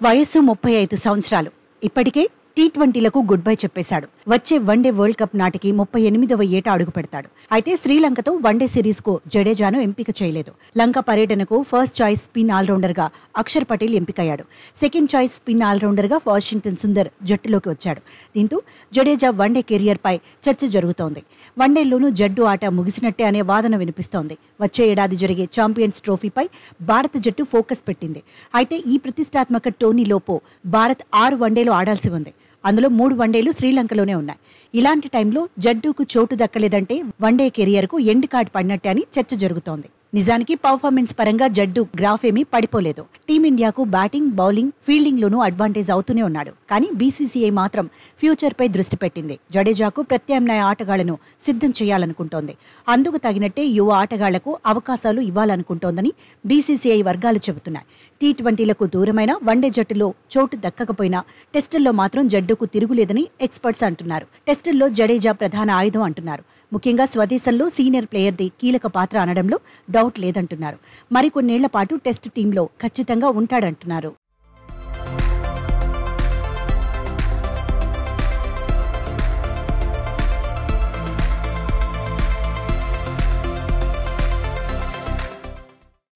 వయస్సు 35 సంవత్సరాలు. ఇప్పటికే టీ20లకు గుడ్ బై చెప్పేశాడు. వచ్చే వన్డే వరల్డ్ కప్ నాటికి 38వ ఏట అడుగు పెడతాడు. అయితే శ్రీలంకతో వన్డే సిరీస్ కు జడేజాను ఎంపిక చేయలేదు. లంక పర్యటనకు ఫస్ట్ చాయిస్ స్పిన్ ఆల్రౌండర్ గా అక్షర్ పటేల్ ఎంపికయ్యాడు. సెకండ్ చాయిస్ స్పిన్ ఆల్రౌండర్ గా వాషింగ్టన్ సుందర్ జట్టులోకి వచ్చాడు. దీంతో జడేజా వన్డే కెరియర్ పై చర్చ జరుగుతోంది. వన్డేల్లోనూ జడ్డు ఆట ముగిసినట్టే అనే వాదన వినిపిస్తోంది. వచ్చే ఏడాది జరిగే ఛాంపియన్స్ ట్రోఫీపై భారత జట్టు ఫోకస్ పెట్టింది. అయితే ఈ ప్రతిష్టాత్మక టోర్నీలోపు భారత్ 6 వన్డేలు ఆడాల్సి ఉంది. అందులో 3 వన్డేలు శ్రీలంకలోనే ఉన్నాయి. ఇలాంటి టైంలో జడ్డూకు చోటు దక్కలేదంటే వన్డే కెరియర్కు ఎండ్ కార్డ్ పడినట్టే అని చర్చ జరుగుతోంది. నిజానికి పర్ఫార్మెన్స్ పరంగా జడ్డు గ్రాఫ్ ఏమీ పడిపోలేదు. టీమిండియాకు బ్యాటింగ్, బౌలింగ్, ఫీల్డింగ్ లోనూ అడ్వాంటేజ్ అవుతూనే ఉన్నాడు. కానీ బీసీసీఐ మాత్రం ఫ్యూచర్ పై దృష్టి పెట్టింది. జడేజాకు ప్రత్యామ్నాయ ఆటగాళ్లను సిద్ధం చేయాలనుకుంటోంది. అందుకు తగినట్టే యువ ఆటగాళ్లకు అవకాశాలు ఇవ్వాలనుకుంటోందని బీసీసీఐ వర్గాలు చెబుతున్నాయి. టీ20లకు దూరమైన వన్డే జట్టులో చోటు దక్కకపోయినా టెస్టుల్లో మాత్రం జడ్డుకు తిరుగులేదని ఎక్స్పర్ట్స్ అంటున్నారు. టెస్టుల్లో జడేజా ప్రధాన ఆయుధం అంటున్నారు. ముఖ్యంగా స్వదేశంలో సీనియర్ ప్లేయర్ది కీలక పాత్ర అనడంలో డౌట్ లేదంటున్నారు. మరికొన్నేళ్ల పాటు టెస్ట్ టీంలో ఖచ్చితంగా ఉంటాడంటున్నారు.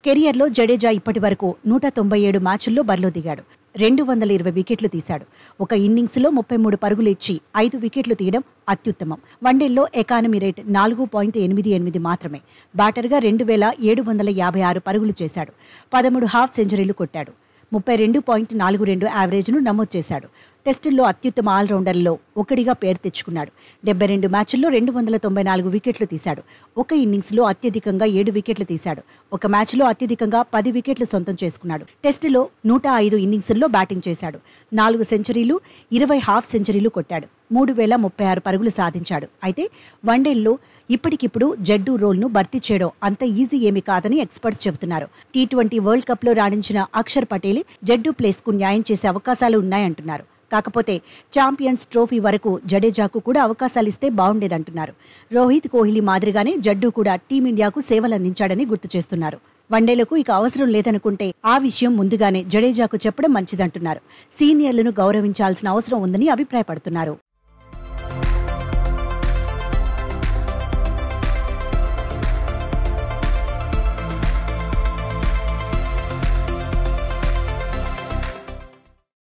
కెరియర్లో జడేజా ఇప్పటి వరకు 197 మ్యాచుల్లో బరిలో దిగాడు. 220 వికెట్లు తీశాడు. ఒక ఇన్నింగ్స్లో 33 పరుగులు ఇచ్చి 5 వికెట్లు తీయడం అత్యుత్తమం. వన్డేల్లో ఎకానమీ రేట్ 4.88 మాత్రమే. బ్యాటర్గా 2756 పరుగులు చేశాడు. 13 హాఫ్ సెంచరీలు కొట్టాడు. 32.42 యావరేజ్ను నమోదు చేశాడు. టెస్టుల్లో అత్యుత్తమ ఆల్రౌండర్లో ఒకటిగా పేరు తెచ్చుకున్నాడు. 72 మ్యాచ్ల్లో 294 వికెట్లు తీశాడు. ఒక ఇన్నింగ్స్లో అత్యధికంగా 7 వికెట్లు తీశాడు. ఒక మ్యాచ్లో అత్యధికంగా 10 వికెట్లు సొంతం చేసుకున్నాడు. టెస్టులో 105 ఇన్నింగ్స్ల్లో బ్యాటింగ్ చేశాడు. 4 సెంచరీలు, 20 హాఫ్ సెంచరీలు కొట్టాడు. 3036 పరుగులు సాధించాడు. అయితే వన్డేల్లో ఇప్పటికిప్పుడు జడ్డు రోల్ను భర్తీ చేయడం అంత ఈజీ ఏమీ కాదని ఎక్స్పర్ట్స్ చెబుతున్నారు. టీ20 వరల్డ్ కప్లో రాణించిన అక్షర్ పటేల్ జడ్డు ప్లేస్కు న్యాయం చేసే అవకాశాలు ఉన్నాయంటున్నారు. కాకపోతే ఛాంపియన్స్ ట్రోఫీ వరకు జడేజాకు కూడా అవకాశాలిస్తే బాగుండేదంటున్నారు. రోహిత్, కోహ్లీ మాదిరిగానే జడ్డు కూడా టీమిండియాకు సేవలందించాడని గుర్తు చేస్తున్నారు. వన్డేలకు ఇక అవసరం లేదనుకుంటే ఆ విషయం ముందుగానే జడేజాకు చెప్పడం మంచిదంటున్నారు. సీనియర్లను గౌరవించాల్సిన అవసరం ఉందని అభిప్రాయపడుతున్నారు.